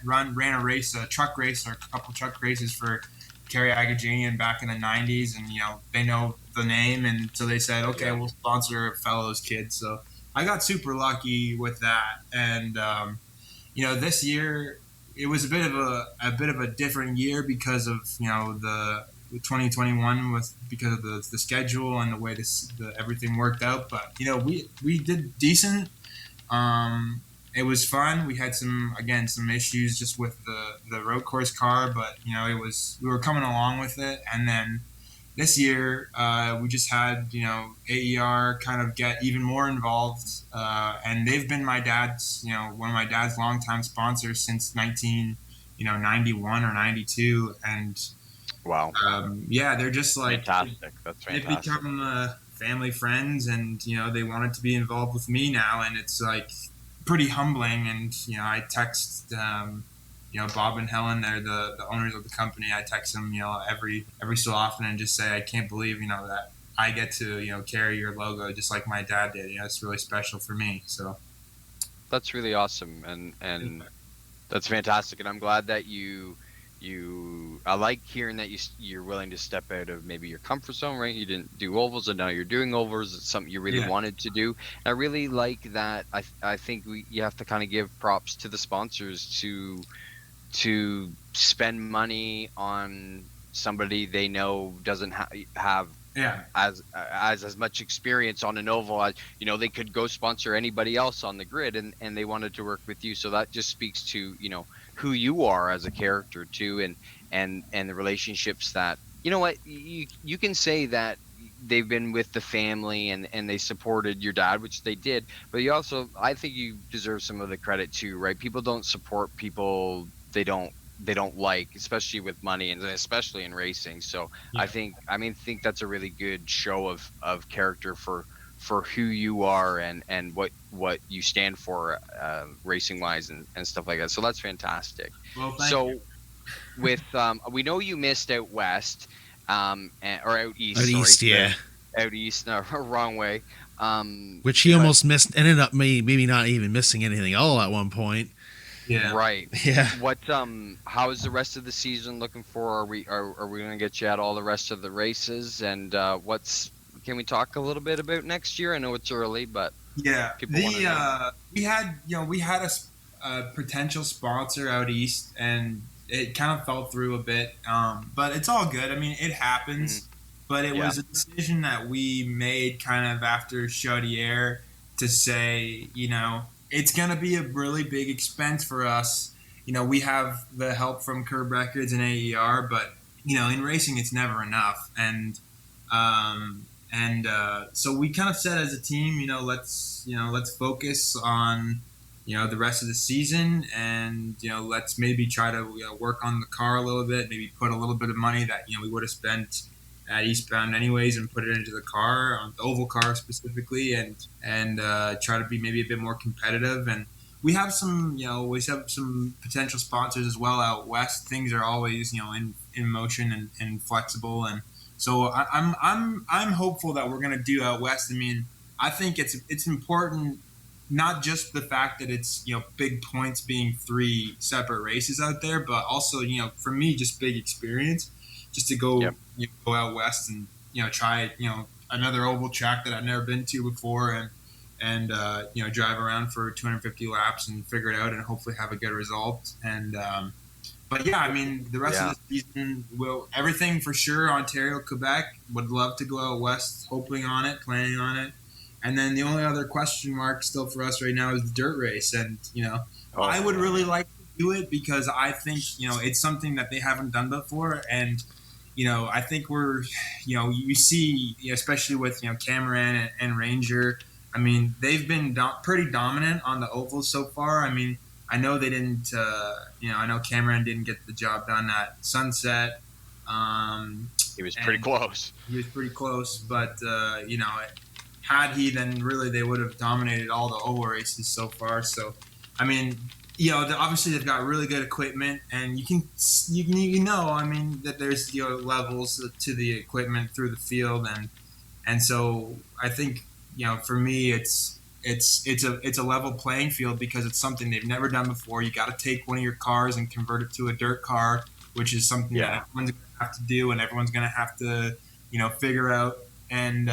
ran a race, a truck race, or a couple truck races for Kerry Agajanian back in the 90s, and they know the name, and so they said, okay, we'll sponsor a fellow's kid. So I got super lucky with that, and this year it was a bit of a different year because of the 2021 because of the schedule and the way everything worked out. But we did decent. It was fun. We had some issues just with the road course car, but we were coming along with it. And then this year we just had AER kind of get even more involved, and they've been my dad's one of my dad's longtime sponsors since 1991 or 92, and wow, they're just like fantastic. That's fantastic. They've become family friends, and they wanted to be involved with me now, and it's like pretty humbling. And I text Bob and Helen, they're the owners of the company. I text them every so often and just say, I can't believe that I get to carry your logo just like my dad did. It's really special for me. So that's really awesome, and that's fantastic. And I'm glad that I like hearing that you're willing to step out of maybe your comfort zone, right? You didn't do ovals, and now you're doing ovals. It's something you really wanted to do. And I really like that. I think you have to kind of give props to the sponsors to spend money on somebody they know doesn't have as much experience on an oval as they could go sponsor anybody else on the grid, and they wanted to work with you. So that just speaks to who you are as a character too, and the relationships that you can say that they've been with the family and they supported your dad, which they did, but I think you deserve some of the credit too, right? People don't support people they don't they don't like, especially with money and especially in racing. So Yeah. I think that's a really good show of character for who you are and what you stand for, racing wise and stuff like that. So that's fantastic. Well, thank you. So with we know you missed out west, or out east, Out sorry, east, yeah. out east, no, wrong way. Which he but- almost missed, ended up maybe not even missing anything at all at one point. Yeah. Right. Yeah. What how is the rest of the season looking for? Are we gonna get you at all the rest of the races? And can we talk a little bit about next year? I know it's early, but Yeah, people wanna know. we had a potential sponsor out east, and it kind of fell through a bit. But it's all good. I mean, it happens. But it Yeah. was a decision that we made kind of after Chaudière to say, it's going to be a really big expense for us. We have the help from Curb Records and AER, but in racing, it's never enough. So we kind of said as a team, let's focus on, the rest of the season, and let's maybe try to work on the car a little bit, maybe put a little bit of money that we would have spent at Eastbound anyways and put it into the car, on the oval car specifically, and try to be maybe a bit more competitive. And we have some potential sponsors as well out west. Things are always in motion and flexible, and so I'm hopeful that we're going to do out west. I mean, I think it's important, not just the fact that it's big points being 3 separate races out there, but also for me just big experience, just to go go out west and try another oval track that I've never been to before, and drive around for 250 laps and figure it out and hopefully have a good result. And but yeah, I mean, the rest of the season everything for sure. Ontario, Quebec, would love to go out west, hoping on it, planning on it. And then the only other question mark still for us right now is the dirt race. And, I would really like to do it because I think, it's something that they haven't done before. And, I think we're, you see, especially with, Cameron and Ranger, I mean, they've been pretty dominant on the ovals so far. I mean, I know they didn't, I know Cameron didn't get the job done at Sunset. He was pretty close. He was pretty close, but, had he, then really they would have dominated all the oval races so far. So, I mean, obviously they've got really good equipment, and I mean, that there's levels to the equipment through the field, and so I think for me it's a level playing field because it's something they've never done before. You got to take one of your cars and convert it to a dirt car, which is something that everyone's going to have to do, and everyone's going to have to figure out. And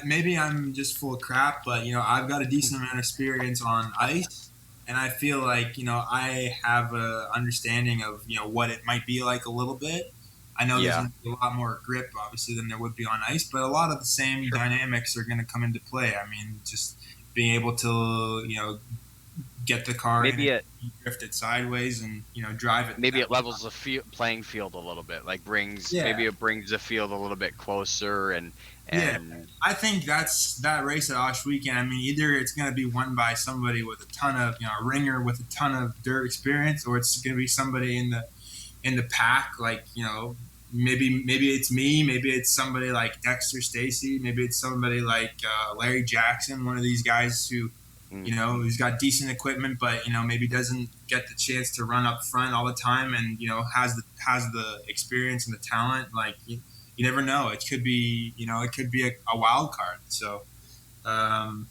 maybe I'm just full of crap, but I've got a decent amount of experience on ice, and I feel like I have a understanding of what it might be like a little bit. I know there's going to be a lot more grip, obviously, than there would be on ice, but a lot of the same dynamics are going to come into play. I mean, just being able to get the car, maybe drift it sideways, and drive it. Maybe it levels the playing field a little bit, like maybe it brings the field a little bit closer, and I think that race at Osh Weekend. I mean, either it's going to be won by somebody with a ton of a ringer with a ton of dirt experience, or it's going to be somebody in the pack, like maybe it's me, maybe it's somebody like Dexter Stacy, maybe it's somebody like Larry Jackson, one of these guys who who's got decent equipment, but maybe doesn't get the chance to run up front all the time, and has the experience and the talent. Like you never know. It could be a wild card. So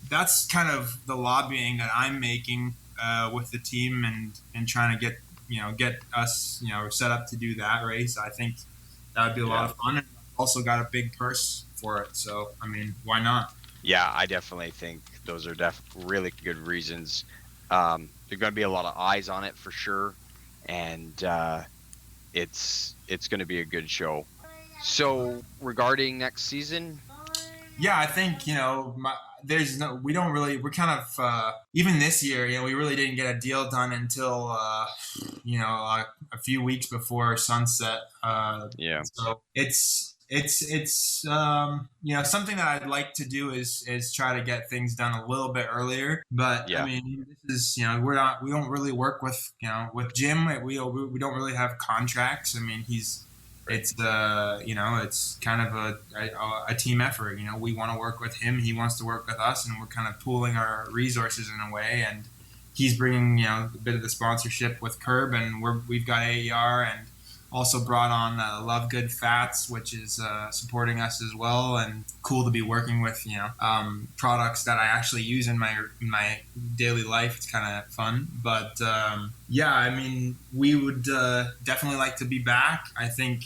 that's kind of the lobbying that I'm making with the team, and trying to get us set up to do that race. I think that would be a lot of fun, and also got a big purse for it. So I mean, why not? Yeah, I definitely think those are really good reasons. There's going to be a lot of eyes on it for sure, and it's going to be a good show. So regarding next season, I think we're kind of even this year, we really didn't get a deal done until a few weeks before Sunset. So it's something that I'd like to do is try to get things done a little bit earlier. But Yeah. I mean, this is we don't really work with with Jim. We don't really have contracts. I mean, it's it's kind of a team effort. We want to work with him. He wants to work with us, and we're kind of pooling our resources in a way. And he's bringing a bit of the sponsorship with Curb, and we've got AER, and also brought on Love Good Fats, which is supporting us as well, and cool to be working with products that I actually use in my daily life. It's kind of fun, but yeah, I mean, we would definitely like to be back. I think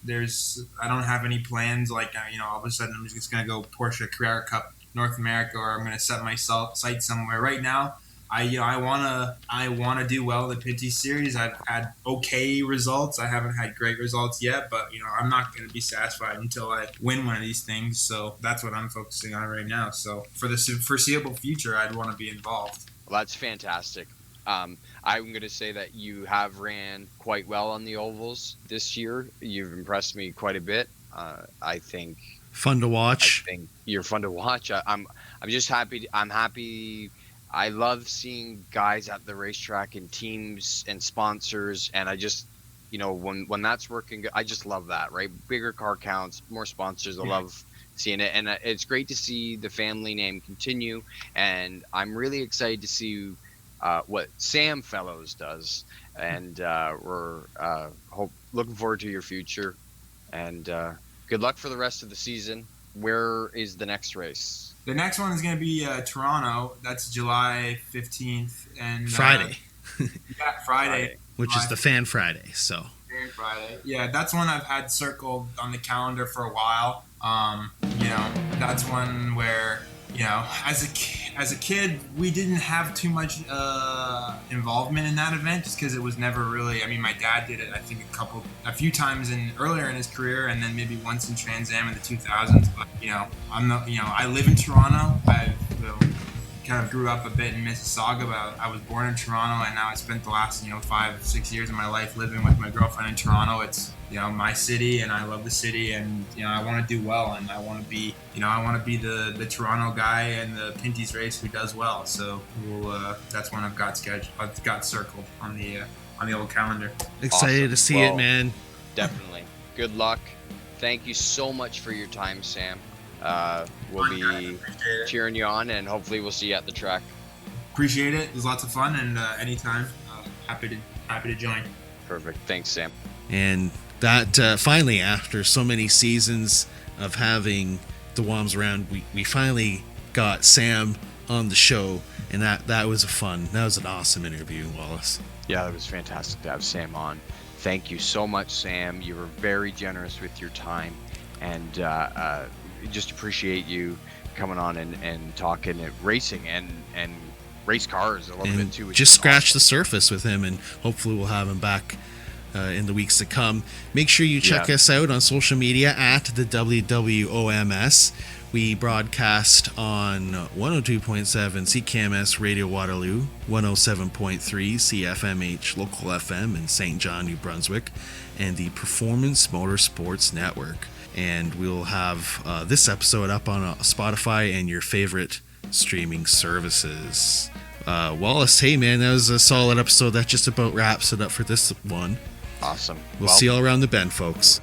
there's I don't have any plans like all of a sudden I'm just gonna go Porsche Carrera Cup North America, or I'm gonna set my sight somewhere. Right now, I wanna do well in the Pinty series. I've had okay results. I haven't had great results yet, but I'm not going to be satisfied until I win one of these things. So that's what I'm focusing on right now. So for the foreseeable future, I'd want to be involved. Well, that's fantastic. I'm going to say that you have ran quite well on the ovals this year. You've impressed me quite a bit. I think fun to watch. I think you're fun to watch. I'm just happy. I'm happy. I love seeing guys at the racetrack and teams and sponsors, and I just, when that's working, I just love that, right? Bigger car counts, more sponsors. I love seeing it, and it's great to see the family name continue. And I'm really excited to see what Sam Fellows does, and we're looking forward to your future. And good luck for the rest of the season. Where is the next race? The next one is going to be Toronto. That's July 15th. And Friday. Friday. Which is the Fan Friday. So. Fan Friday. Yeah, that's one I've had circled on the calendar for a while. That's one where, as a kid, we didn't have too much involvement in that event just because it was never really. I mean, my dad did it, I think, a few times earlier in his career, and then maybe once in Trans Am in the 2000s. But I'm not. I live in Toronto. I kind of grew up a bit in Mississauga, but I was born in Toronto, and now I spent the last 5-6 years of my life living with my girlfriend in Toronto. It's my city, and I love the city, and I want to do well, and I want to be the Toronto guy in the Pinty's race who does well. So that's one I've got scheduled. I've got circled on the old calendar. Excited to see it, man. Definitely. Good luck. Thank you so much for your time, Sam. We'll be cheering you on, and hopefully we'll see you at the track. Appreciate it. It was lots of fun, and anytime, happy to join. Perfect. Thanks, Sam. And that finally, after so many seasons of having the WOMs around, we finally got Sam on the show, and that was that was an awesome interview, Wallace. Yeah, it was fantastic to have Sam on. Thank you so much, Sam. You were very generous with your time, and just appreciate you coming on and talking and racing and race cars a little bit too. Just scratch the surface with him, and hopefully we'll have him back in the weeks to come. Make sure you check us out on social media at the WWOMS. We broadcast on 102.7 CKMS Radio Waterloo, 107.3 CFMH Local FM in St. John, New Brunswick, and the Performance Motorsports Network. And we'll have this episode up on Spotify and your favorite streaming services. Wallace, hey man, that was a solid episode. That just about wraps it up for this one. Awesome. We'll see you all around the bend, folks.